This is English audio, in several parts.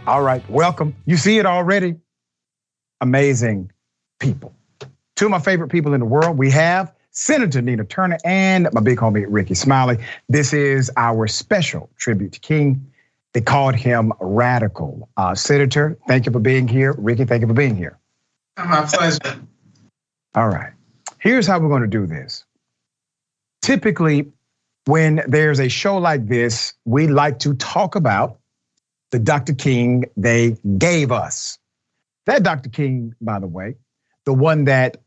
All right, welcome. You see it already. Amazing people. Two of my favorite people in the world. We have Senator Nina Turner and my big homie, Rickey Smiley. This is our special tribute to King. They called him radical. Senator, thank you for being here. Rickey, thank you for being here. My pleasure. All right, here's how we're gonna do this. Typically, when there's a show like this, we like to talk about the Dr. King they gave us. That Dr. King, by the way, the one that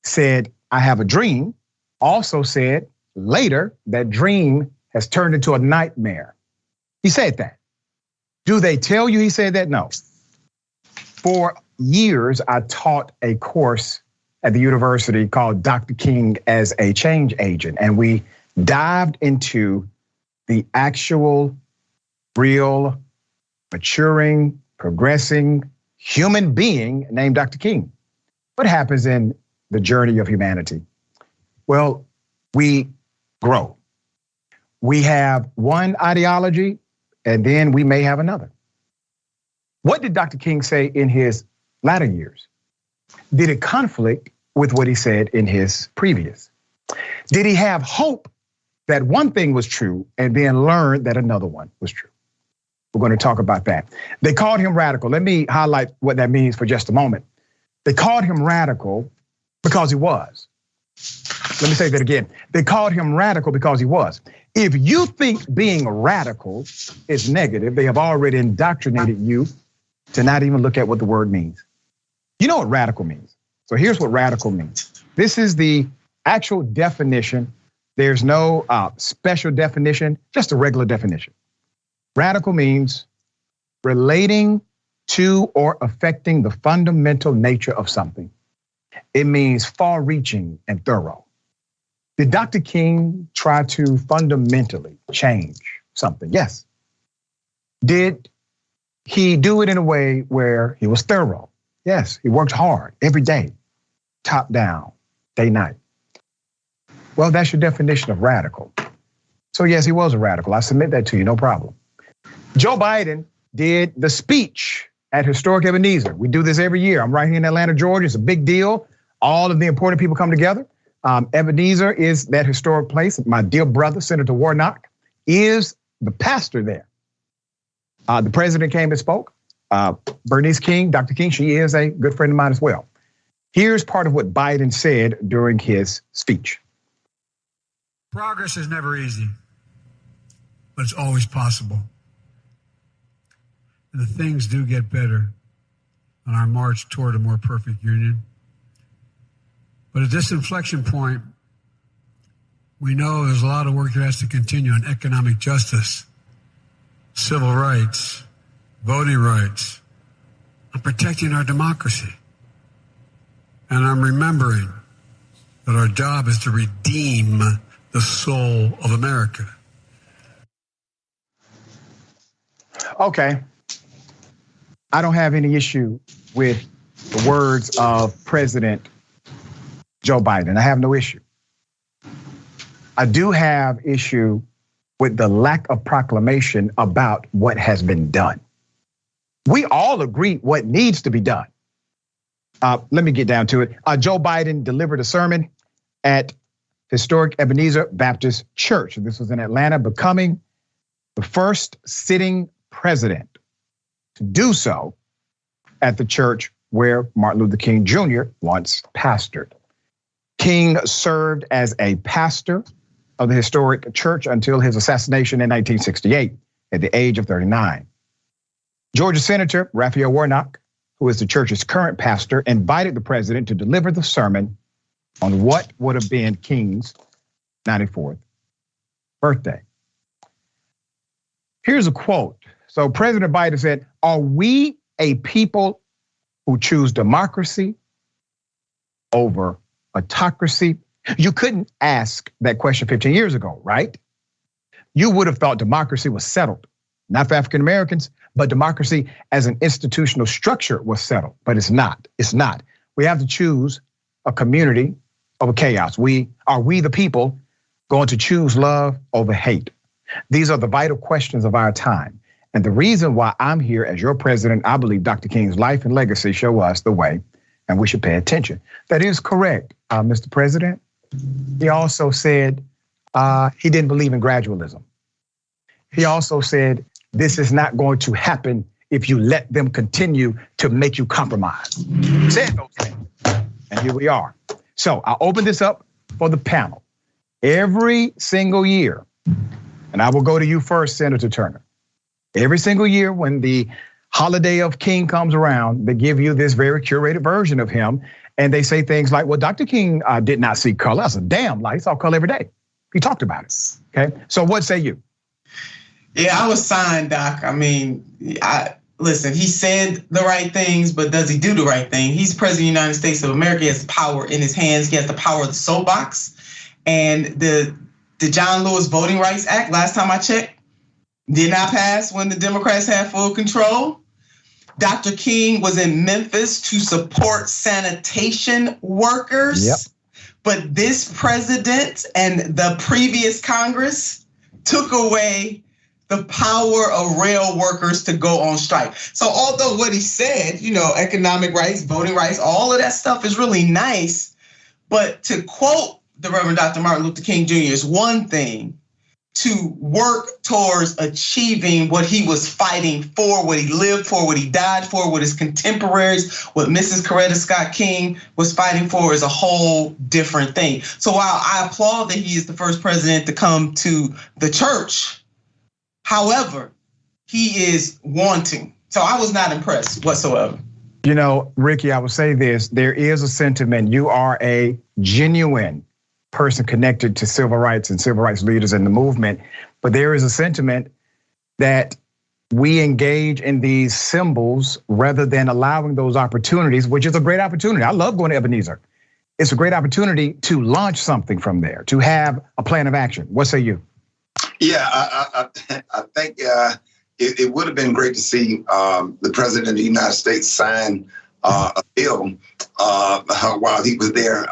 said, I have a dream, also said later that dream has turned into a nightmare. He said that. Do they tell you he said that? No. For years, I taught a course at the university called Dr. King as a Change Agent, and we dived into the actual, real, maturing, progressing human being named Dr. King. What happens in the journey of humanity? Well, we grow. We have one ideology, and then we may have another. What did Dr. King say in his latter years? Did it conflict with what he said in his previous? Did he have hope that one thing was true and then learn that another one was true? We're going to talk about that. They called him radical. Let me highlight what that means for just a moment. They called him radical because he was. Let me say that again. They called him radical because he was. If you think being radical is negative, they have already indoctrinated you to not even look at what the word means. You know what radical means. So here's what radical means. This is the actual definition. There's no special definition, just a regular definition. Radical means relating to or affecting the fundamental nature of something. It means far-reaching and thorough. Did Dr. King try to fundamentally change something? Yes. Did he do it in a way where he was thorough? Yes, he worked hard every day, top down, day, night. Well, that's your definition of radical. So yes, he was a radical. I submit that to you, no problem. Joe Biden did the speech at Historic Ebenezer. We do this every year. I'm right here in Atlanta, Georgia. It's a big deal. All of the important people come together. Ebenezer is that historic place. My dear brother, Senator Warnock, is the pastor there. The president came and spoke. Bernice King, Dr. King, she is a good friend of mine as well. Here's part of what Biden said during his speech. Progress is never easy, but it's always possible. And the things do get better on our march toward a more perfect union. But at this inflection point, we know there's a lot of work that has to continue on economic justice, civil rights, voting rights, and protecting our democracy. And I'm remembering that our job is to redeem the soul of America. Okay. I don't have any issue with the words of President Joe Biden. I have no issue. I do have issue with the lack of proclamation about what has been done. We all agree what needs to be done. Let me get down to it. Joe Biden delivered a sermon at Historic Ebenezer Baptist Church. This was in Atlanta, becoming the first sitting president to do so at the church where Martin Luther King Jr. once pastored. King served as a pastor of the historic church until his assassination in 1968 at the age of 39. Georgia Senator Raphael Warnock, who is the church's current pastor, invited the president to deliver the sermon on what would have been King's 94th birthday. Here's a quote. So President Biden said, "Are we a people who choose democracy over autocracy?" You couldn't ask that question 15 years ago, right? You would have thought democracy was settled, not for African Americans, but democracy as an institutional structure was settled, but it's not. It's not. We have to choose a community over chaos. Are we the people going to choose love over hate? These are the vital questions of our time. And the reason why I'm here as your president, I believe Dr. King's life and legacy show us the way, and we should pay attention. That is correct, Mr. President. He also said he didn't believe in gradualism. He also said this is not going to happen if you let them continue to make you compromise. He said those things, and here we are. So I'll open this up for the panel. Every single year, and I will go to you first, Senator Turner. Every single year when the holiday of King comes around, they give you this very curated version of him. And they say things like, well, Dr. King did not see color. That's a damn lie. He saw color every day. He talked about it, okay? So what say you? Yeah, I was signed, Doc. I mean, listen, he said the right things, but does he do the right thing? He's president of the United States of America. He has power in his hands. He has the power of the soapbox. And the John Lewis Voting Rights Act, last time I checked, did not pass when the Democrats had full control. Dr. King was in Memphis to support sanitation workers. Yep. But this president and the previous Congress took away the power of rail workers to go on strike. So although what he said, economic rights, voting rights, all of that stuff is really nice, but to quote the Reverend Dr. Martin Luther King Jr. is one thing. To work towards achieving what he was fighting for, what he lived for, what he died for, what his contemporaries, what Mrs. Coretta Scott King was fighting for is a whole different thing. So while I applaud that he is the first president to come to the church, however, he is wanting. So I was not impressed whatsoever. Rickey, I would say this, there is a sentiment. You are a genuine person connected to civil rights and civil rights leaders in the movement. But there is a sentiment that we engage in these symbols rather than allowing those opportunities, which is a great opportunity. I love going to Ebenezer. It's a great opportunity to launch something from there, to have a plan of action. What say you? Yeah, I think it would have been great to see the president of the United States sign a bill while he was there.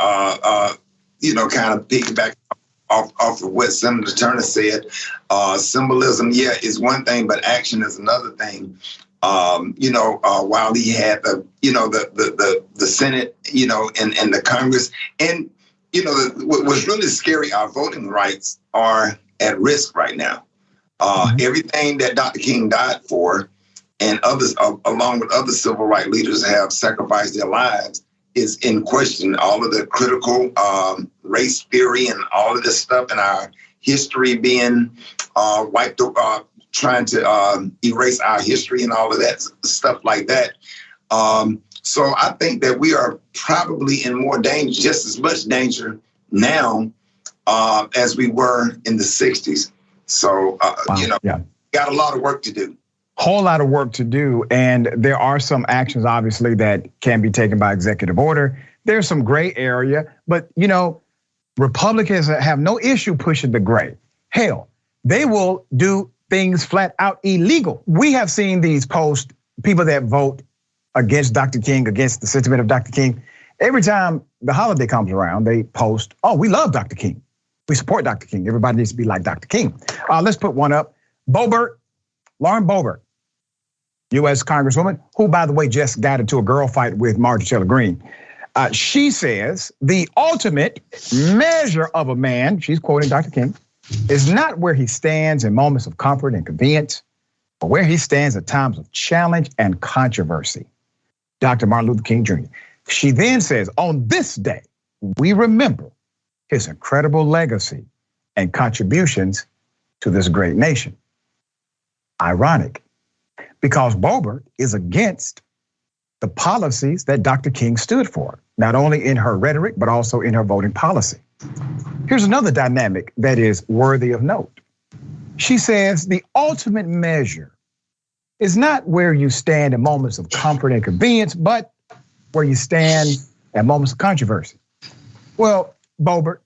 Kind of piggyback off of what Senator Turner said. Symbolism, is one thing, but action is another thing. While he had the Senate, and the Congress, and what was really scary, our voting rights are at risk right now. Everything that Dr. King died for, and others, along with other civil rights leaders, have sacrificed their lives, is in question. All of the critical race theory and all of this stuff in our history being wiped, trying to erase our history and all of that stuff like that. So I think that we are probably in more danger, just as much danger now as we were in the 60s. So, got a lot of work to do. Whole lot of work to do. And there are some actions, obviously, that can be taken by executive order. There's some gray area, but Republicans have no issue pushing the gray. Hell, they will do things flat out illegal. We have seen these posts, people that vote against Dr. King, against the sentiment of Dr. King. Every time the holiday comes around, they post, oh, we love Dr. King. We support Dr. King. Everybody needs to be like Dr. King. Let's put one up. Lauren Boebert, U.S. Congresswoman, who, by the way, just got into a girl fight with Marjorie Taylor Greene. She says the ultimate measure of a man, she's quoting Dr. King, is not where he stands in moments of comfort and convenience, but where he stands at times of challenge and controversy. Dr. Martin Luther King Jr. She then says, on this day, we remember his incredible legacy and contributions to this great nation. Ironic, because Boebert is against the policies that Dr. King stood for, not only in her rhetoric, but also in her voting policy. Here's another dynamic that is worthy of note. She says the ultimate measure is not where you stand in moments of comfort and convenience, but where you stand at moments of controversy. Well, Boebert,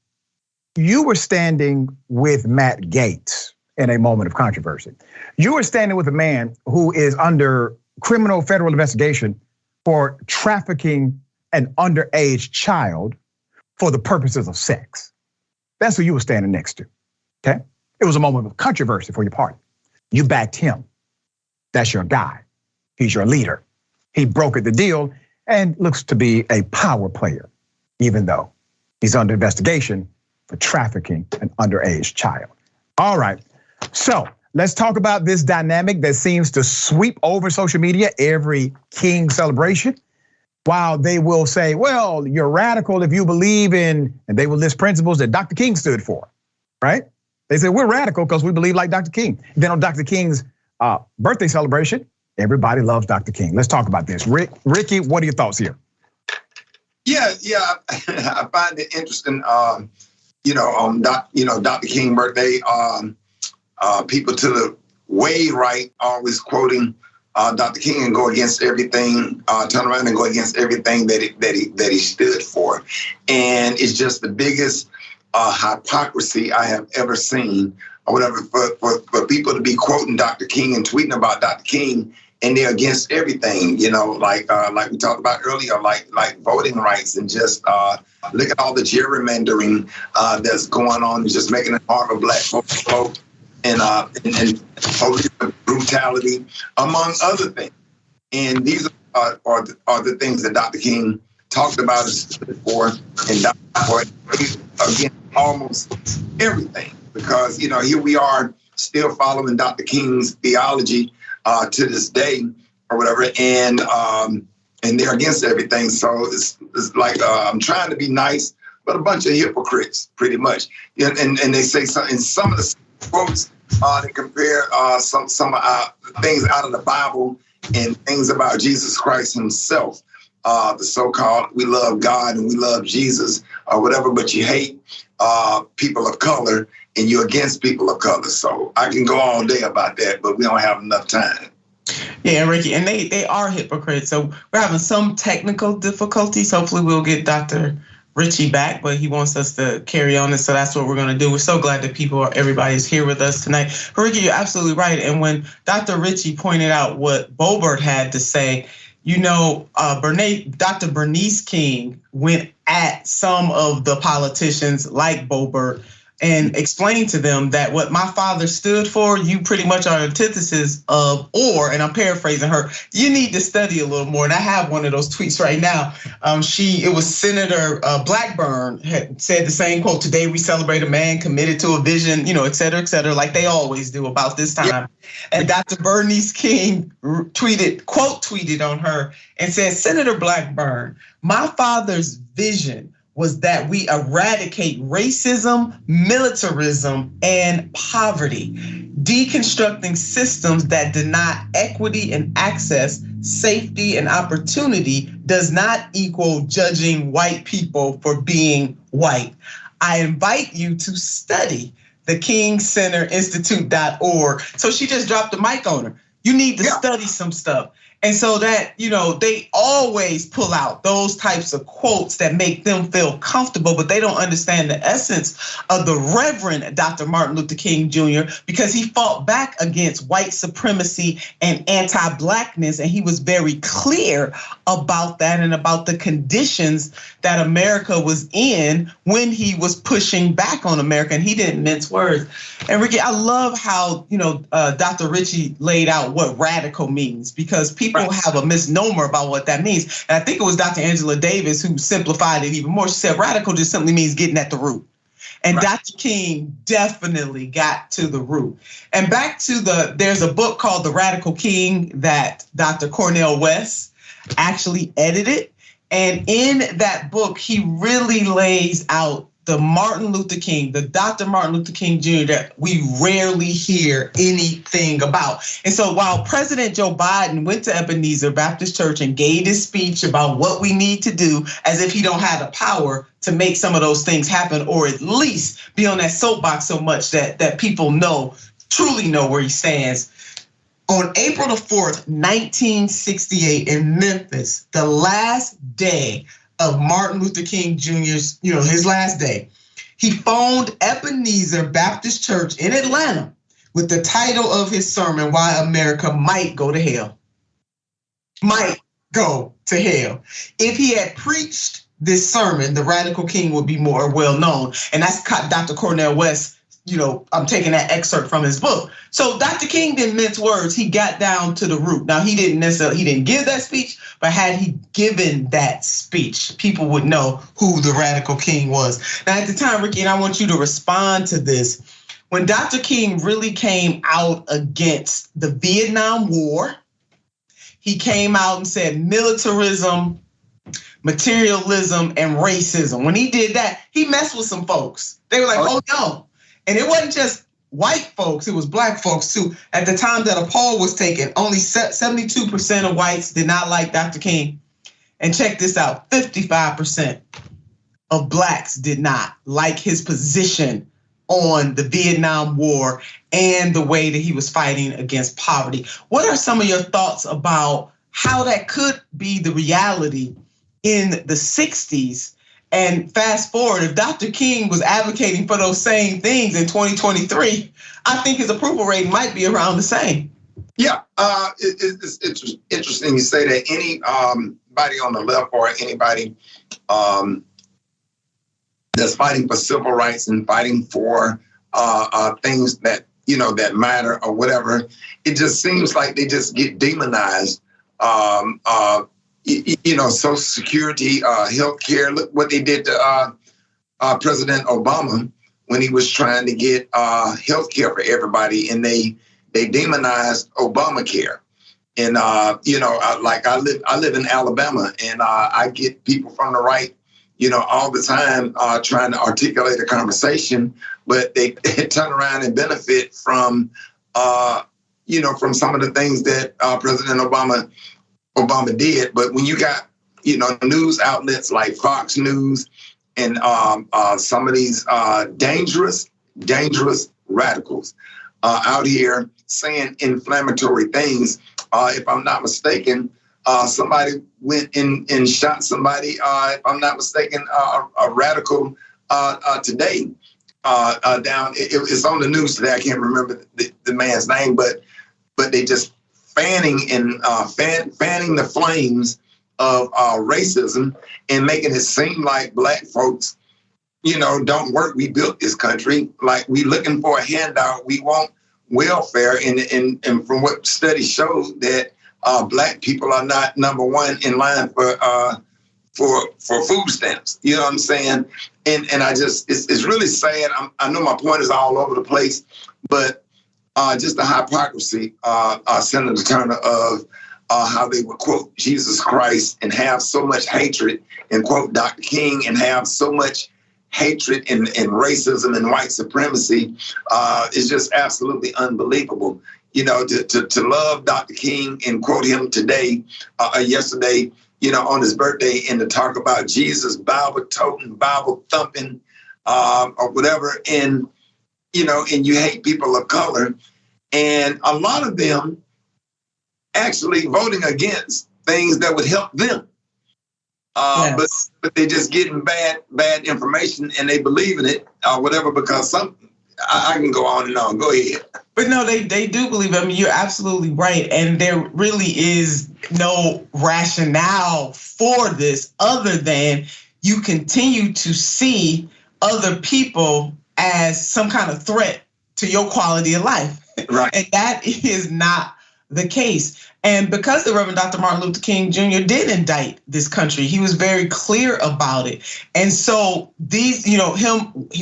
you were standing with Matt Gaetz in a moment of controversy. You were standing with a man who is under criminal federal investigation for trafficking an underage child for the purposes of sex. That's who you were standing next to, okay? It was a moment of controversy for your party. You backed him. That's your guy. He's your leader. He brokered the deal and looks to be a power player, even though he's under investigation for trafficking an underage child. All right, so let's talk about this dynamic that seems to sweep over social media every King celebration. While they will say, well, you're radical if you believe in, and they will list principles that Dr. King stood for, right? They say we're radical because we believe like Dr. King. Then on Dr. King's birthday celebration, everybody loves Dr. King. Let's talk about this. Ricky, what are your thoughts here? Yeah, I find it interesting. On Dr. King birthday, people to the way right always quoting Dr. King and go against everything, turn around and go against everything that he stood for, and it's just the biggest hypocrisy I have ever seen, or whatever, for people to be quoting Dr. King and tweeting about Dr. King, and they're against everything, like we talked about earlier, like voting rights, and just look at all the gerrymandering that's going on, just making it hard for Black folks to vote. And police brutality, among other things. And these are the things that Dr. King talked about and stood for and died for, against almost everything. Because, here we are still following Dr. King's theology to this day or whatever, and they're against everything. So it's like I'm trying to be nice, but a bunch of hypocrites, pretty much. And they say something, some of the quotes to compare some things out of the Bible and things about Jesus Christ himself. The so-called we love God and we love Jesus or whatever, but you hate people of color and you're against people of color. So I can go all day about that, but we don't have enough time. Yeah, Ricky, and they are hypocrites. So we're having some technical difficulties. Hopefully we'll get Dr. Richey back, but he wants us to carry on, and so that's what we're going to do. We're so glad that everybody's here with us tonight. But Ricky, you're absolutely right. And when Dr. Richey pointed out what Boebert had to say, Dr. Bernice King went at some of the politicians like Boebert and explained to them that what my father stood for, you pretty much are antithesis of, and I'm paraphrasing her, you need to study a little more. And I have one of those tweets right now. It was Senator Blackburn had said the same quote, today we celebrate a man committed to a vision, et cetera, like they always do about this time. Yeah. And Dr. Bernice King tweeted on her and said, Senator Blackburn, my father's vision was that we eradicate racism, militarism, and poverty, deconstructing systems that deny equity and access, safety and opportunity does not equal judging white people for being white. I invite you to study the KingCenterInstitute.org. So she just dropped the mic on her. You need to study some stuff. And so that, they always pull out those types of quotes that make them feel comfortable, but they don't understand the essence of the Reverend Dr. Martin Luther King Jr. because he fought back against white supremacy and anti-Blackness. And he was very clear about that and about the conditions that America was in when he was pushing back on America. And he didn't mince words. And Ricky, I love how, Dr. Richey laid out what radical means, because people have a misnomer about what that means. And I think it was Dr. Angela Davis who simplified it even more. She said radical just simply means getting at the root. And Dr. King definitely got to the root. And back to there's a book called The Radical King that Dr. Cornel West actually edited. And in that book, he really lays out the Martin Luther King, the Dr. Martin Luther King Jr. that we rarely hear anything about. And so while President Joe Biden went to Ebenezer Baptist Church and gave his speech about what we need to do, as if he don't have the power to make some of those things happen, or at least be on that soapbox so much that people truly know where he stands. On April the 4th, 1968 in Memphis, the last day of Martin Luther King Jr.'s, his last day, he phoned Ebenezer Baptist Church in Atlanta with the title of his sermon, Why America Might Go to Hell. Might go to hell. If he had preached this sermon, the Radical King would be more well known. And that's Dr. Cornel West I'm taking that excerpt from his book. So Dr. King didn't mince words. He got down to the root. Now, he didn't give that speech, but had he given that speech, people would know who the radical king was. Now, at the time, Rickey, and I want you to respond to this, when Dr. King really came out against the Vietnam War, he came out and said militarism, materialism, and racism. When he did that, he messed with some folks. They were like, oh no. And it wasn't just white folks, it was black folks too. At the time that a poll was taken, only 72% of whites did not like Dr. King. And check this out, 55% of blacks did not like his position on the Vietnam War and the way that he was fighting against poverty. What are some of your thoughts about how that could be the reality in the 60s? And fast forward, if Dr. King was advocating for those same things in 2023, I think his approval rating might be around the same. Yeah, it's interesting you say that. Anybody on the left or anybody that's fighting for civil rights and fighting for things that that matter or whatever, it just seems like they just get demonized. Social Security, healthcare. Look what they did to President Obama when he was trying to get healthcare for everybody, and they demonized Obamacare. And I live in Alabama, and I get people from the right, all the time trying to articulate a conversation, but they turn around and benefit from from some of the things that President Obama did. But when you got, news outlets like Fox News and some of these dangerous radicals out here saying inflammatory things, if I'm not mistaken, somebody went and shot somebody, if I'm not mistaken, a radical today down. It's on the news today. I can't remember the man's name, but they just fanning the flames of racism and making it seem like black folks, don't work. We built this country. Like, we looking for a handout. We want welfare. And from what studies show that black people are not number one in line for food stamps. You know what I'm saying? And I just, it's really sad. I know my point is all over the place, but just the hypocrisy, Senator Turner, of how they would quote Jesus Christ and have so much hatred, and quote Dr. King and have so much hatred and racism and white supremacy is just absolutely unbelievable. To love Dr. King and quote him today, yesterday, on his birthday, and to talk about Jesus, Bible toting, Bible thumping, or whatever, and you hate people of color, and a lot of them actually voting against things that would help them. Yes. But they just getting bad information, and they believe in it or whatever, because I can go on and on. Go ahead. But no, they do believe it. I mean, you're absolutely right. And there really is no rationale for this other than you continue to see other people as some kind of threat to your quality of life. Right. And that is not the case. And because the Reverend Dr. Martin Luther King Jr. did indict this country, he was very clear about it. And so these, he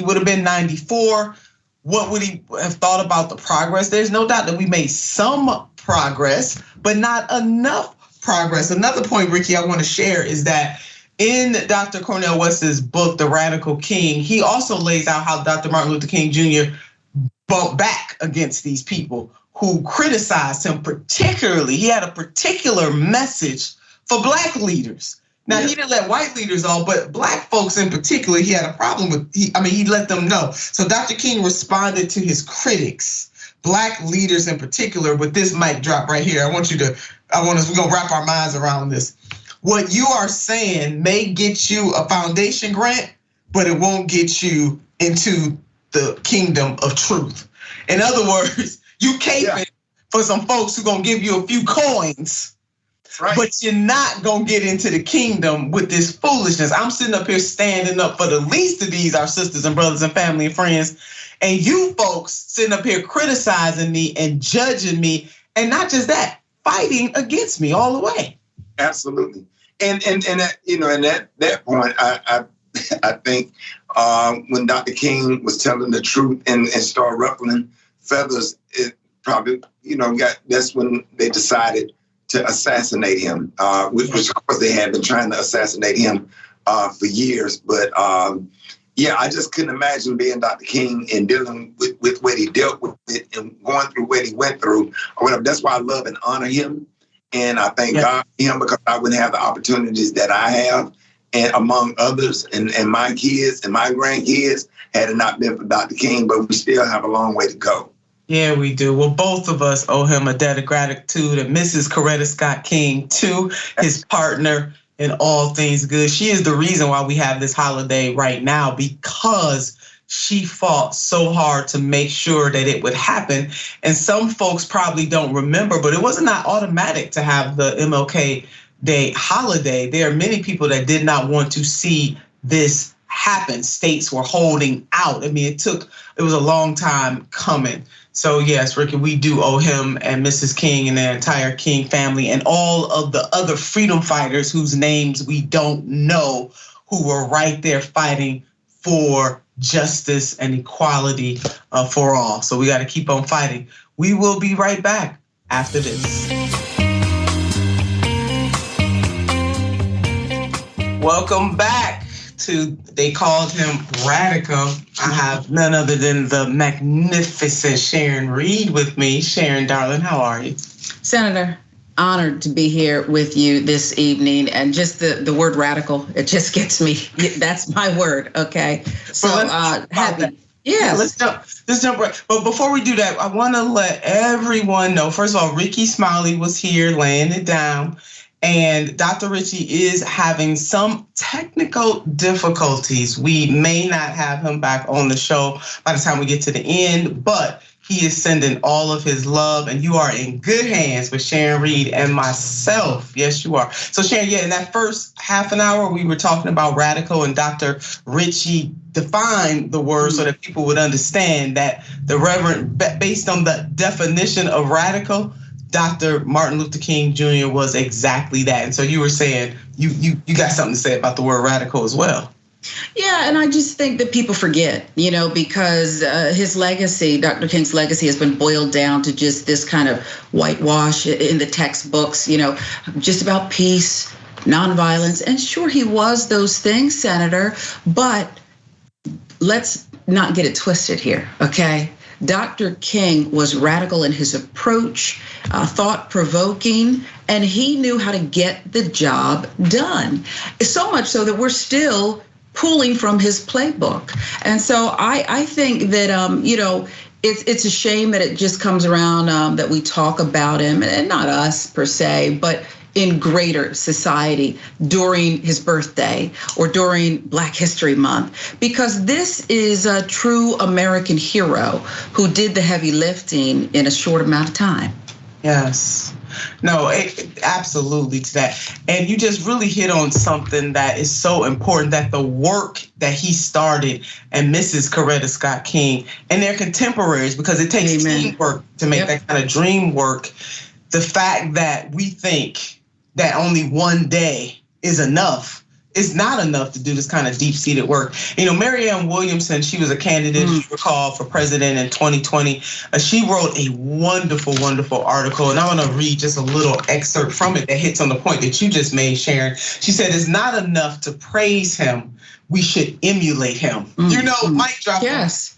would have been 94. What would he have thought about the progress? There's no doubt that we made some progress, but not enough progress. Another point, Rickey, I want to share is that in Dr. Cornel West's book, The Radical King, he also lays out how Dr. Martin Luther King Jr. bumped back against these people who criticized him particularly. He had a particular message for black leaders. Now, He didn't let white leaders off, but black folks in particular, he had a problem with. He let them know. So Dr. King responded to his critics, black leaders in particular, with this mic drop right here. We're gonna wrap our minds around this. What you are saying may get you a foundation grant, but it won't get you into the kingdom of truth. In other words, you caping for some folks who gonna give you a few coins. Right. But you're not gonna get into the kingdom with this foolishness. I'm sitting up here standing up for the least of these, our sisters and brothers and family and friends. And you folks sitting up here criticizing me and judging me, and not just that, fighting against me all the way. Absolutely. And that, and that point, I think when Dr. King was telling the truth and started ruffling feathers, it probably, that's when they decided to assassinate him, which of course they had been trying to assassinate him for years. But I just couldn't imagine being Dr. King and dealing with what he dealt with it and going through what he went through or whatever. That's why I love and honor him. And I thank God for him, because I wouldn't have the opportunities that I have, and among others, and my kids and my grandkids, had it not been for Dr. King. But we still have a long way to go. Yeah, we do. Well, both of us owe him a debt of gratitude, and Mrs. Coretta Scott King, too, his partner in all things good. She is the reason why we have this holiday right now, because she fought so hard to make sure that it would happen. And some folks probably don't remember, but it was not automatic to have the MLK Day holiday. There are many people that did not want to see this happen. States were holding out. I mean, it was a long time coming. So yes, Rickey, we do owe him and Mrs. King and the entire King family and all of the other freedom fighters whose names we don't know, who were right there fighting for justice and equality for all. So we got to keep on fighting. We will be right back after this. Welcome back to They Called Him Radical. I have none other than the magnificent Sharon Reed with me. Sharon, darling, how are you? Senator, honored to be here with you this evening. And just the word radical, it just gets me. That's my word, okay? So happy. Yeah, let's jump right. But before we do that, I want to let everyone know, first of all, Rickey Smiley was here laying it down. And Dr. Richey is having some technical difficulties. We may not have him back on the show by the time we get to the end, but he is sending all of his love, and you are in good hands with Sharon Reed and myself. Yes, you are. So Sharon, in that first half an hour, we were talking about radical, and Dr. Richey defined the word so that people would understand that the Reverend, based on the definition of radical, Dr. Martin Luther King Jr. was exactly that. And so you were saying you got something to say about the word radical as well. Yeah, and I just think that people forget, because his legacy, Dr. King's legacy, has been boiled down to just this kind of whitewash in the textbooks, just about peace, nonviolence. And sure, he was those things, Senator, but let's not get it twisted here, okay? Dr. King was radical in his approach, thought-provoking, and he knew how to get the job done. So much so that we're still pulling from his playbook. And so I think that, it's a shame that it just comes around that we talk about him, and not us per se, but in greater society during his birthday or during Black History Month, because this is a true American hero who did the heavy lifting in a short amount of time. Yes. No, absolutely to that. And you just really hit on something that is so important, that the work that he started and Mrs. Coretta Scott King and their contemporaries, because it takes teamwork to make that kind of dream work. The fact that we think that only one day is enough. It's not enough to do this kind of deep-seated work. Marianne Williamson, she was a candidate, you recall, for president in 2020. She wrote a wonderful, wonderful article, and I want to read just a little excerpt from it that hits on the point that you just made, Sharon. She said, it's not enough to praise him. We should emulate him. Mic drop. Yes.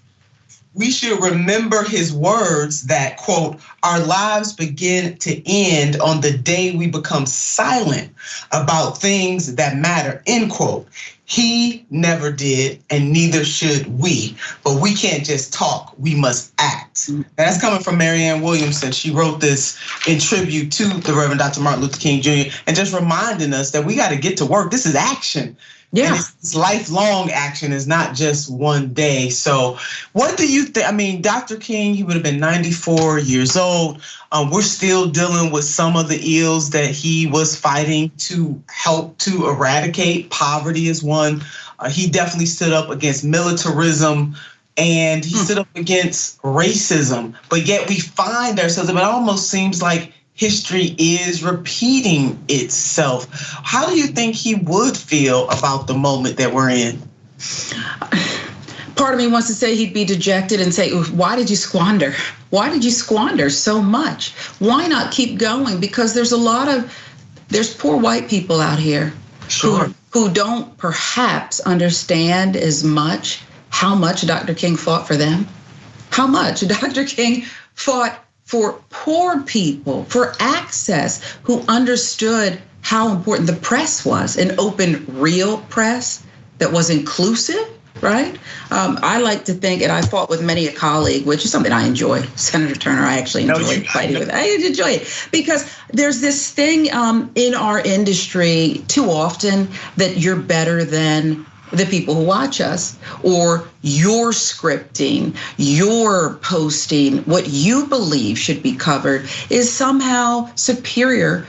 We should remember his words that, quote, our lives begin to end on the day we become silent about things that matter, end quote. He never did, and neither should we. But we can't just talk, we must act. And that's coming from Marianne Williamson. She wrote this in tribute to the Reverend Dr. Martin Luther King Jr. and just reminding us that we got to get to work. This is action. Yeah, it's lifelong action. Is not just one day. So what do you think? I mean, Dr. King, he would have been 94 years old. We're still dealing with some of the ills that he was fighting to help to eradicate. Poverty is one. He definitely stood up against militarism, and he stood up against racism. But yet we find ourselves, it almost seems like history is repeating itself. How do you think he would feel about the moment that we're in? Part of me wants to say he'd be dejected and say, why did you squander? Why did you squander so much? Why not keep going? Because there's poor white people out here who don't perhaps understand as much how much Dr. King fought for them, how much Dr. King fought for poor people, for access, who understood how important the press was, an open, real press that was inclusive, right? I like to think, and I fought with many a colleague, which is something I enjoy. Senator Turner, I actually enjoy fighting with. I enjoy it because there's this thing in our industry too often that you're better than the people who watch us, or you're scripting, you're posting, what you believe should be covered is somehow superior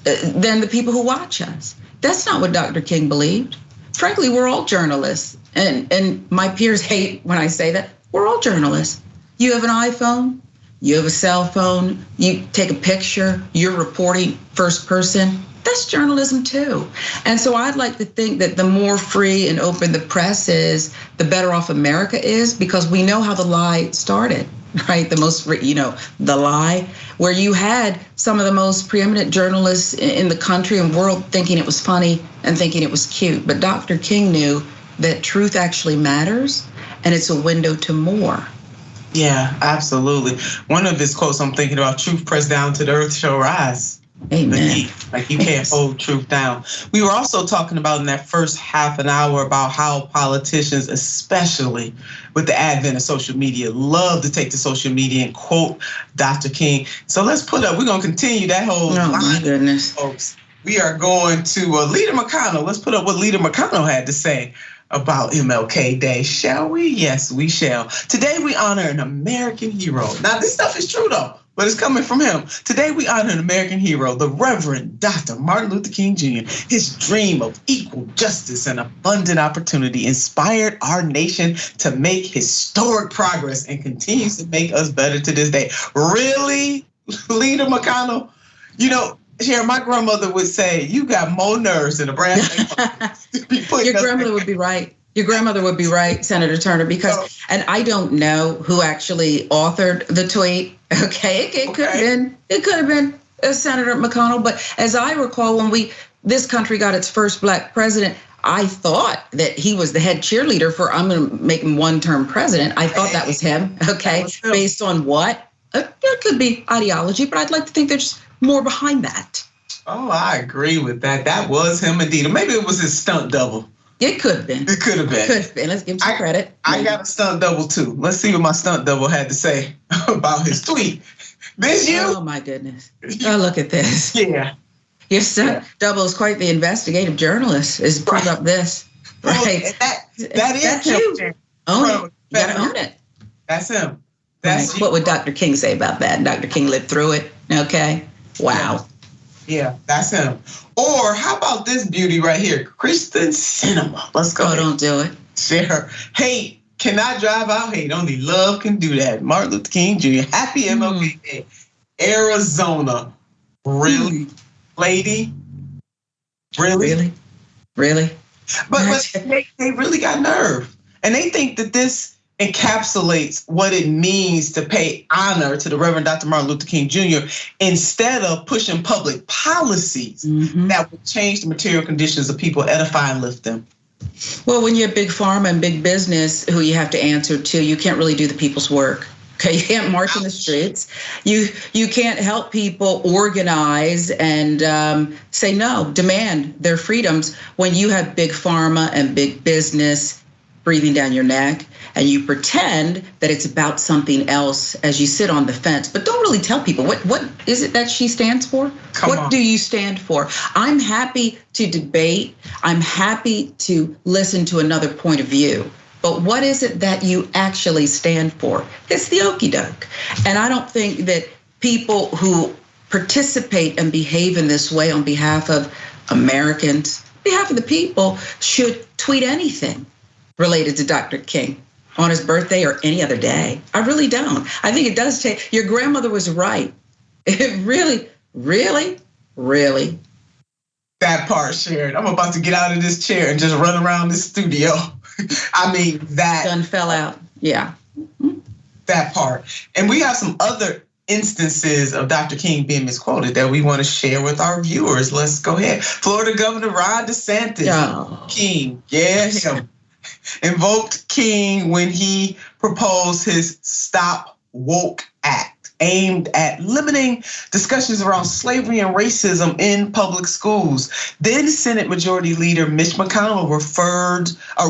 than the people who watch us. That's not what Dr. King believed. Frankly, we're all journalists. And my peers hate when I say that. We're all journalists. You have an iPhone, you have a cell phone, you take a picture, you're reporting first person. That's journalism too. And so I'd like to think that the more free and open the press is, the better off America is, because we know how the lie started, right? The lie, where you had some of the most preeminent journalists in the country and world thinking it was funny and thinking it was cute. But Dr. King knew that truth actually matters, and it's a window to more. Yeah, absolutely. One of his quotes I'm thinking about, truth pressed down to the earth shall rise. Amen. Like you can't hold truth down. We were also talking about in that first half an hour about how politicians, especially with the advent of social media, love to take to social media and quote Dr. King. So we're going to continue that whole line. My goodness. Folks. We are going to Leader McConnell. Let's put up what Leader McConnell had to say about MLK Day, shall we? Yes, we shall. Today we honor an American hero. Now this stuff is true though, but it's coming from him. Today we honor an American hero, the Reverend Dr. Martin Luther King Jr. His dream of equal justice and abundant opportunity inspired our nation to make historic progress and continues to make us better to this day. Really, Leader McConnell? Sharon, my grandmother would say, you got more nerves than a brass. Your grandmother would be right. Your grandmother would be right, Senator Turner, because, and I don't know who actually authored the tweet. Okay, it could have been Senator McConnell, but as I recall, when this country got its first black president, I thought that he was the head cheerleader for, I'm going to make him one-term president. I thought that was him. Okay, based on what? It could be ideology, but I'd like to think there's more behind that. Oh, I agree with that. That was him indeed. Or maybe it was his stunt double. It could have been. It could have been. Let's give him some credit. I got a stunt double too. Let's see what my stunt double had to say about his tweet. This you? Oh my goodness. Oh, look at this. Yeah. Your stunt double is quite the investigative journalist. Is put up this. Right. That's you. Own it. You gotta own it. That's him. That's what would Dr. King say about that? Dr. King lived through it. Okay. Wow. Yeah, that's him. Or how about this beauty right here? Kristen Sinema. Let's go. Oh, don't do it. Share. Hate cannot drive out hate. Only love can do that. Martin Luther King Jr. Happy MLK Day. Arizona. Really? Lady? Really? But they really got nerve. And they think that this encapsulates what it means to pay honor to the Reverend Dr. Martin Luther King Jr. instead of pushing public policies that would change the material conditions of people, edify and lift them. Well, when you have big pharma and big business who you have to answer to, you can't really do the people's work. Okay, you can't march in the streets. You can't help people organize and say no, demand their freedoms when you have big pharma and big business breathing down your neck, and you pretend that it's about something else as you sit on the fence, but don't really tell people what is it that she stands for? What do you stand for? I'm happy to debate. I'm happy to listen to another point of view. But what is it that you actually stand for? It's the okie doke. And I don't think that people who participate and behave in this way on behalf of Americans, on behalf of the people, should tweet anything related to Dr. King. on his birthday or any other day. I really don't. I think it does take, your grandmother was right. It really, really, really. That part, Sharon. I'm about to get out of this chair and just run around this studio. I mean, that. Gun fell out, yeah. That part. And we have some other instances of Dr. King being misquoted that we want to share with our viewers. Let's go ahead. Florida Governor Ron DeSantis, King, him, invoked King when he proposed his Stop Woke Act, aimed at limiting discussions around slavery and racism in public schools. Then Senate Majority Leader Mitch McConnell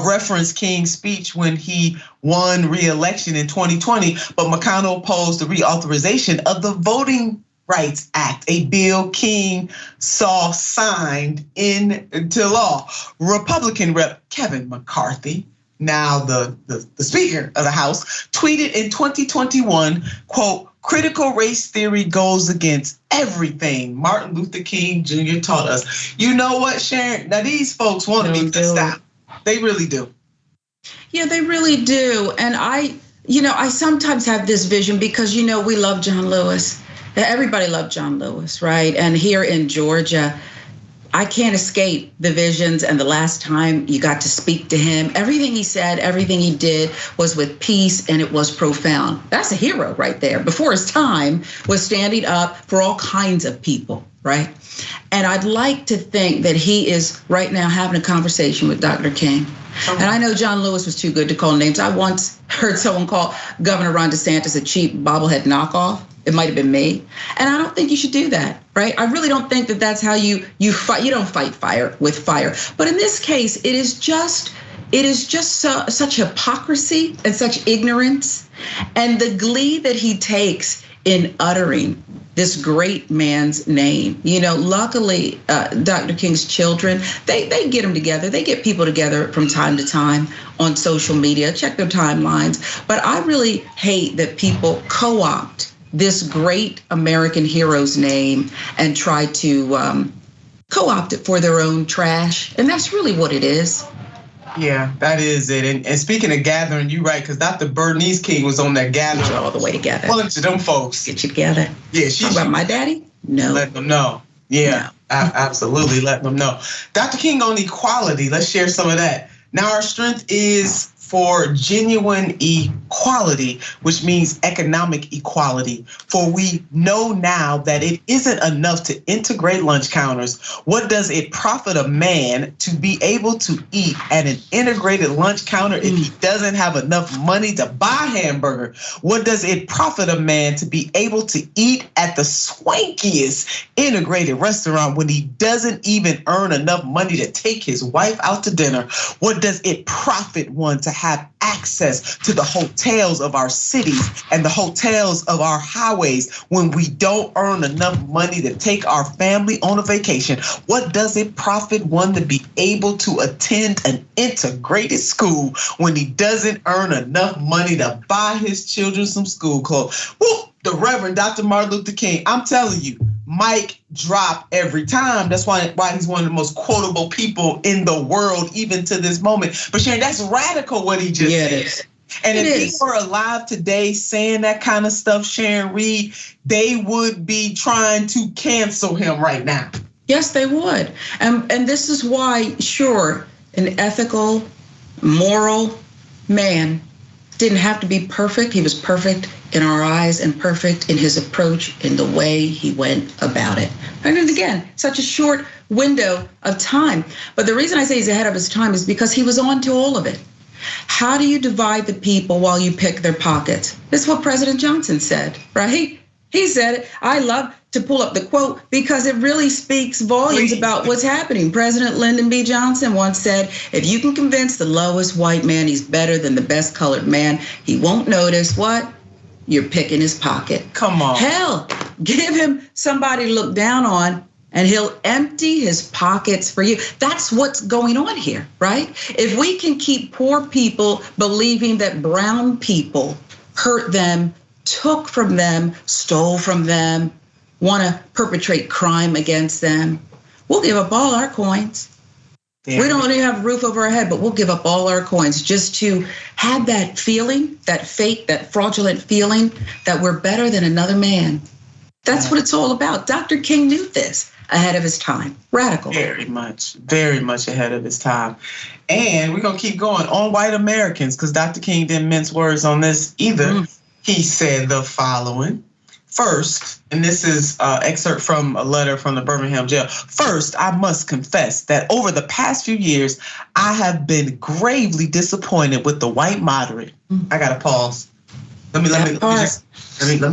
referenced King's speech when he won re-election in 2020, but McConnell opposed the reauthorization of the Voting Rights Act, a bill King saw signed into law. Republican Rep. Kevin McCarthy, now the Speaker of the House, tweeted in 2021, quote, "Critical race theory goes against everything Martin Luther King Jr. taught us." You know what, Sharon? Now these folks want to be pissed out. They really do. Yeah, they really do. And I sometimes have this vision because, we love John Lewis. Everybody loved John Lewis, right? And here in Georgia, I can't escape the visions. And the last time you got to speak to him, everything he said, everything he did was with peace, and it was profound. That's a hero right there. Before his time, was standing up for all kinds of people, right? And I'd like to think that he is right now having a conversation with Dr. King. And I know John Lewis was too good to call names. I once heard someone call Governor Ron DeSantis a cheap bobblehead knockoff. It might have been me. And I don't think you should do that, right? I really don't think that that's how you fight. You don't fight fire with fire. But in this case, it is just such hypocrisy and such ignorance, and the glee that he takes in uttering this great man's name. Luckily, Dr. King's children, they get him together. They get people together from time to time on social media, check their timelines. But I really hate that people co-opt this great American hero's name and try to co-opt it for their own trash. And that's really what it is. Yeah, that is it. And speaking of gathering, you're right, because Dr. Bernice King was on that gathering. Get you all the way together. Pulling to them folks. Get you together. Yeah, Talk about my daddy? No. Let them know. Yeah, no. Absolutely let them know. Dr. King on equality. Let's share some of that. Now our strength is for genuine equality, which means economic equality. For we know now that it isn't enough to integrate lunch counters. What does it profit a man to be able to eat at an integrated lunch counter if he doesn't have enough money to buy a hamburger? What does it profit a man to be able to eat at the swankiest integrated restaurant when he doesn't even earn enough money to take his wife out to dinner? What does it profit one to have access to the hotels of our cities and the hotels of our highways when we don't earn enough money to take our family on a vacation? What does it profit one to be able to attend an integrated school when he doesn't earn enough money to buy his children some school clothes? Woo! The Reverend Dr. Martin Luther King, I'm telling you, mic drop every time. That's why he's one of the most quotable people in the world, even to this moment. But Sharon, that's radical what he just said. It is. And if he were alive today saying that kind of stuff, Sharon Reed, they would be trying to cancel him right now. Yes, they would. And this is why, sure, an ethical, moral man didn't have to be perfect. He was perfect in our eyes and perfect in his approach, in the way he went about it. And again, such a short window of time. But the reason I say he's ahead of his time is because he was on to all of it. How do you divide the people while you pick their pockets? That's what President Johnson said, right? He said it. I love to pull up the quote because it really speaks volumes about what's happening. President Lyndon B. Johnson once said, if you can convince the lowest white man he's better than the best colored man, he won't notice what? You're picking his pocket. Come on. Hell, give him somebody to look down on and he'll empty his pockets for you. That's what's going on here, right? If we can keep poor people believing that brown people hurt them, took from them, stole from them, want to perpetrate crime against them, we'll give up all our coins. We don't even have a roof over our head, but we'll give up all our coins just to have that feeling, that fake, that fraudulent feeling that we're better than another man. That's what it's all about. Dr. King knew this ahead of his time. Radical. Very much ahead of his time. And we're going to keep going on white Americans, because Dr. King didn't mince words on this either. He said the following. First, and this is excerpt from a letter from the Birmingham jail. First, I must confess that over the past few years, I have been gravely disappointed with the white moderate. I got to pause. Let me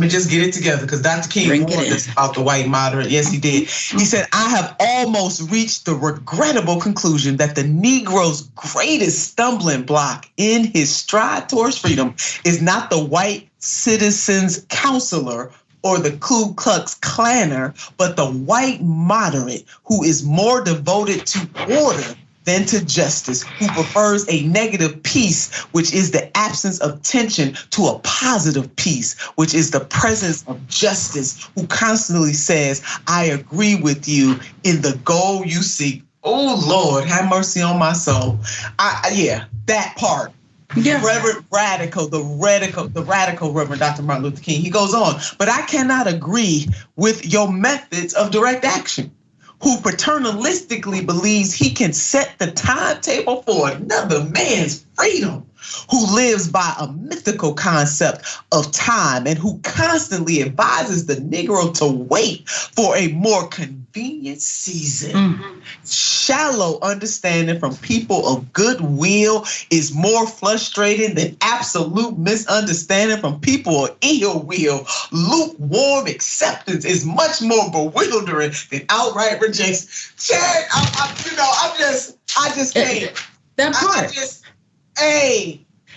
just get it together, because Dr. King warned us about the white moderate. Yes, he did. He said, I have almost reached the regrettable conclusion that the Negro's greatest stumbling block in his stride towards freedom is not the white citizen's counselor or the Ku Klux Klanner, but the white moderate who is more devoted to order than to justice, who prefers a negative peace, which is the absence of tension, to a positive peace, which is the presence of justice, who constantly says, I agree with you in the goal you seek. Oh, Lord, have mercy on my soul. That part. Yes. The radical Reverend Dr. Martin Luther King. He goes on, but I cannot agree with your methods of direct action, who paternalistically believes he can set the timetable for another man's freedom, who lives by a mythical concept of time, and who constantly advises the Negro to wait for a more convenient season. Shallow understanding from people of goodwill is more frustrating than absolute misunderstanding from people of ill will. Lukewarm acceptance is much more bewildering than outright rejection. Chad, I just can't. That part.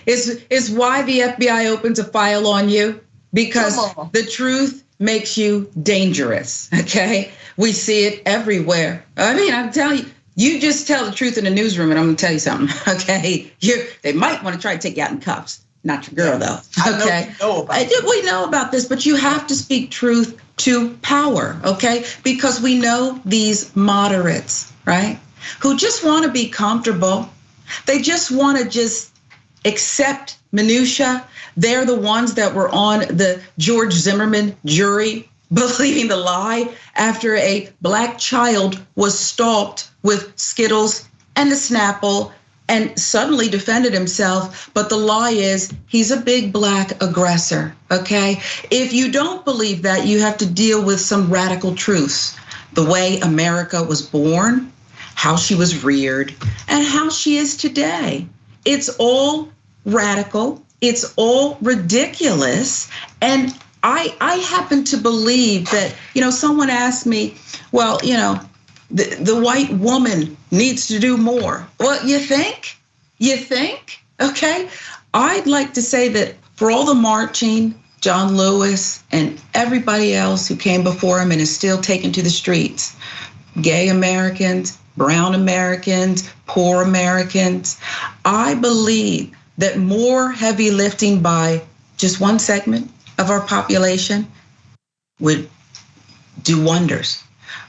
Is why the FBI opens a file on you, because the truth makes you dangerous. Okay, we see it everywhere. I mean, I'm telling you, you just tell the truth in the newsroom, and I'm gonna tell you something. Okay, they might want to try to take you out in cuffs. Not your girl though. Okay, we know about this, but you have to speak truth to power. Okay, because we know these moderates, right, who just want to be comfortable. They just want to accept minutia. They're the ones that were on the George Zimmerman jury believing the lie after a black child was stalked with Skittles and a Snapple and suddenly defended himself. But the lie is he's a big black aggressor, okay? If you don't believe that, you have to deal with some radical truths. The way America was born, how she was reared, and how she is today. It's all radical. It's all ridiculous. And I happen to believe that, someone asked me, well, the white woman needs to do more. Well, you think? Okay. I'd like to say that for all the marching, John Lewis and everybody else who came before him and is still taken to the streets, gay Americans, brown Americans, poor Americans, I believe that more heavy lifting by just one segment of our population would do wonders.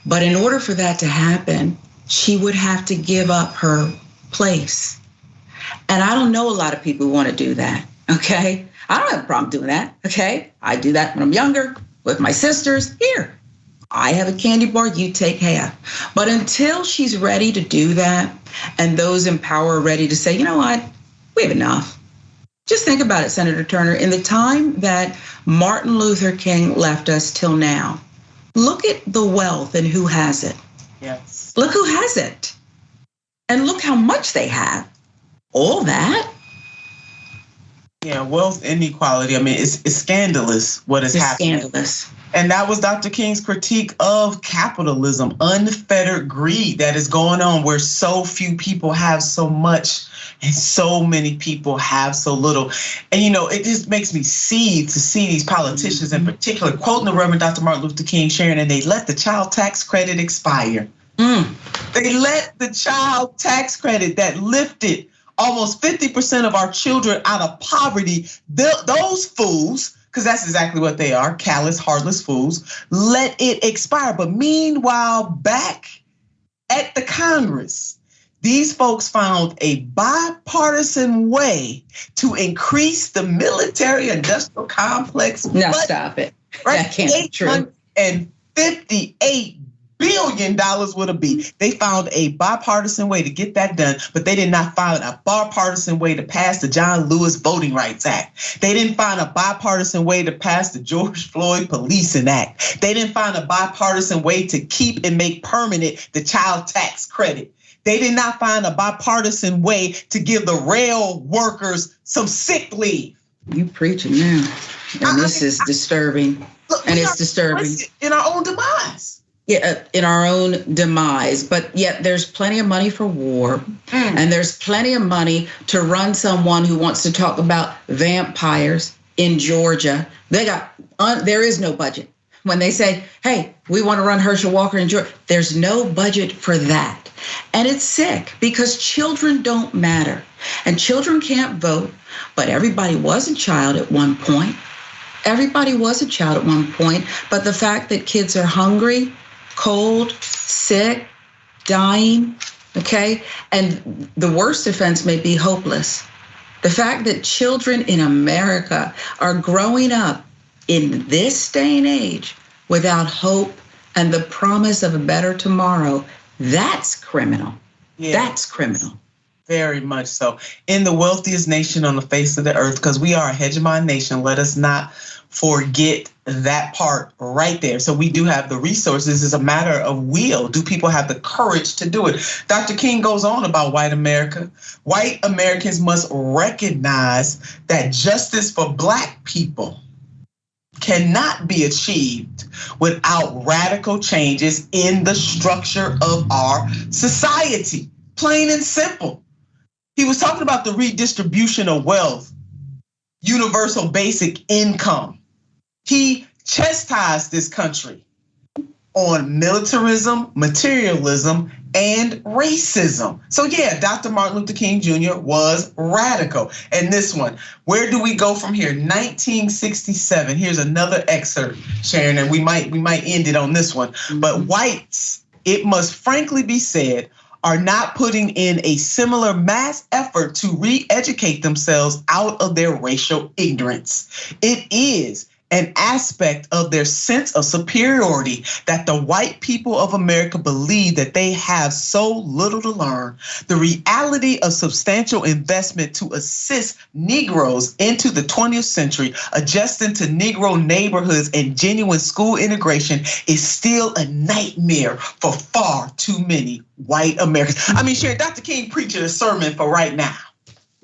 But in order for that to happen, she would have to give up her place. And I don't know a lot of people who want to do that, okay? I don't have a problem doing that, okay? I do that when I'm younger with my sisters. Here, I have a candy bar, you take half. But until she's ready to do that, and those in power are ready to say, you know what, we have enough. Just think about it, Senator Turner. In the time that Martin Luther King left us till now, look at the wealth and who has it. Yes. Look who has it. And look how much they have. All that. Yeah, wealth inequality. I mean, it's scandalous what is happening. Scandalous. And that was Dr. King's critique of capitalism, unfettered greed that is going on, where so few people have so much and so many people have so little. And, it just makes me see these politicians in particular, quoting the Reverend Dr. Martin Luther King, Sharon, and they let the child tax credit expire. They let the child tax credit that lifted almost 50% of our children out of poverty, those fools, because that's exactly what they are, callous, heartless fools, let it expire. But meanwhile, back at the Congress, These folks found a bipartisan way to increase the military-industrial complex. Now stop it. Right? That can't be true. $858 billion would have been. They found a bipartisan way to get that done, but they did not find a bipartisan way to pass the John Lewis Voting Rights Act. They didn't find a bipartisan way to pass the George Floyd Policing Act. They didn't find a bipartisan way to keep and make permanent the child tax credit. They did not find a bipartisan way to give the rail workers some sick leave. You preaching now, and this is disturbing, and it's disturbing. In our own demise. Yeah, in our own demise, but yet there's plenty of money for war, and there's plenty of money to run someone who wants to talk about vampires in Georgia. There is no budget. When they say, hey, we want to run Herschel Walker in Georgia, there's no budget for that. And it's sick because children don't matter, and children can't vote, but everybody was a child at one point. Everybody was a child at one point, but the fact that kids are hungry, cold, sick, dying, okay? And the worst offense may be hopeless. The fact that children in America are growing up in this day and age without hope and the promise of a better tomorrow, that's criminal. Yeah. That's criminal. Very much so. In the wealthiest nation on the face of the earth, because we are a hegemon nation, let us not forget that part right there. So we do have the resources. It's a matter of will. Do people have the courage to do it? Dr. King goes on about white America. White Americans must recognize that justice for Black people cannot be achieved without radical changes in the structure of our society. Plain and simple. He was talking about the redistribution of wealth, universal basic income. He chastised this country on militarism, materialism, and racism. So yeah, Dr. Martin Luther King Jr. was radical. And this one, where do we go from here? 1967. Here's another excerpt, Sharon, and we might end it on this one. But whites, it must frankly be said, are not putting in a similar mass effort to re-educate themselves out of their racial ignorance. It is an aspect of their sense of superiority that the white people of America believe that they have so little to learn. The reality of substantial investment to assist Negroes into the 20th century, adjusting to Negro neighborhoods and genuine school integration is still a nightmare for far too many white Americans. I mean, Sharon, Dr. King preaching a sermon for right now.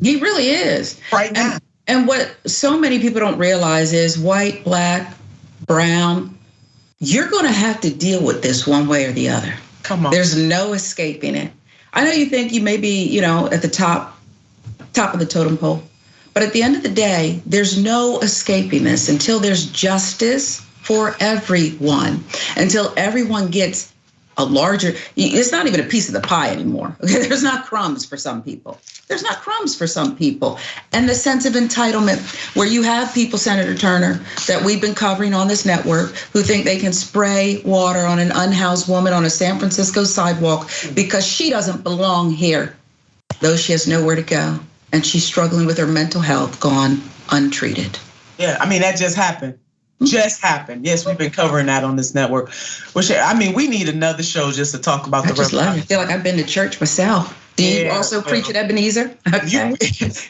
He really is. Right now. And what so many people don't realize is white, Black, brown, you're going to have to deal with this one way or the other. Come on. There's no escaping it. I know you think you may be, at the top of the totem pole, but at the end of the day, there's no escaping this until there's justice for everyone, until everyone gets a larger, it's not even a piece of the pie anymore. Okay, there's not crumbs for some people. There's not crumbs for some people. And the sense of entitlement where you have people, Senator Turner, that we've been covering on this network who think they can spray water on an unhoused woman on a San Francisco sidewalk because she doesn't belong here, though she has nowhere to go. And she's struggling with her mental health gone untreated. Yeah, I mean, that just happened. Just happened. Yes, we've been covering that on this network. Which, I mean, we need another show just to talk about the revolution. I feel like I've been to church myself. Do you also preach at Ebenezer? Okay.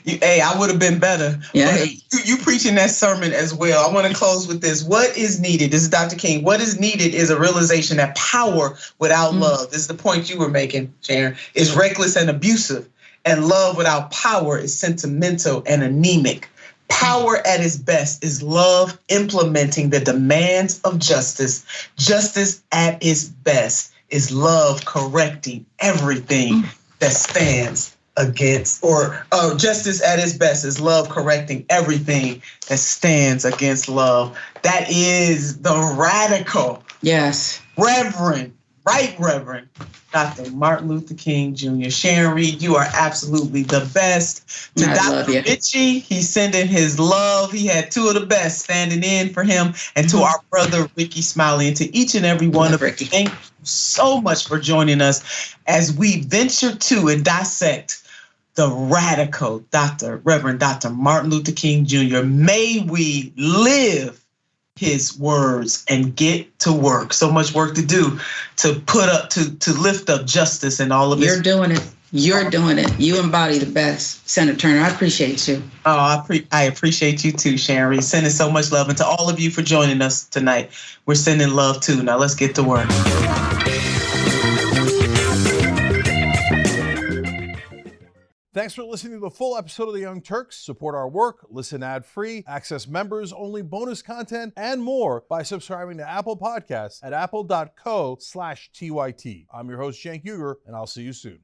Hey, I would have been better. Yeah. You preaching that sermon as well. I want to close with this. What is needed? This is Dr. King. What is needed is a realization that power without love, this is the point you were making, Sharon, is reckless and abusive. And love without power is sentimental and anemic. Power at its best is love implementing the demands of justice. Justice at its best is love correcting everything that stands against, or justice at its best is love correcting everything that stands against love. That is the radical, yes, Reverend Right Reverend Dr. Martin Luther King Jr. Sharon Reed, you are absolutely the best. To Dr. Richey, he's sending his love. He had two of the best standing in for him. And to our brother, Rickey Smiley, and to each and every one of you, thank you so much for joining us as we venture to and dissect the radical Reverend Dr. Martin Luther King Jr. May we live his words and get to work. So much work to do to put up, to lift up justice and all of this. You're doing it. You're doing it. You embody the best, Senator Turner. I appreciate you. Oh, I appreciate you too, Sharon Reed. Sending so much love. And to all of you for joining us tonight, we're sending love too. Now let's get to work. Thanks for listening to the full episode of The Young Turks. Support our work, listen ad-free, access members-only bonus content, and more by subscribing to Apple Podcasts at apple.co/TYT. I'm your host, Cenk Uygur, and I'll see you soon.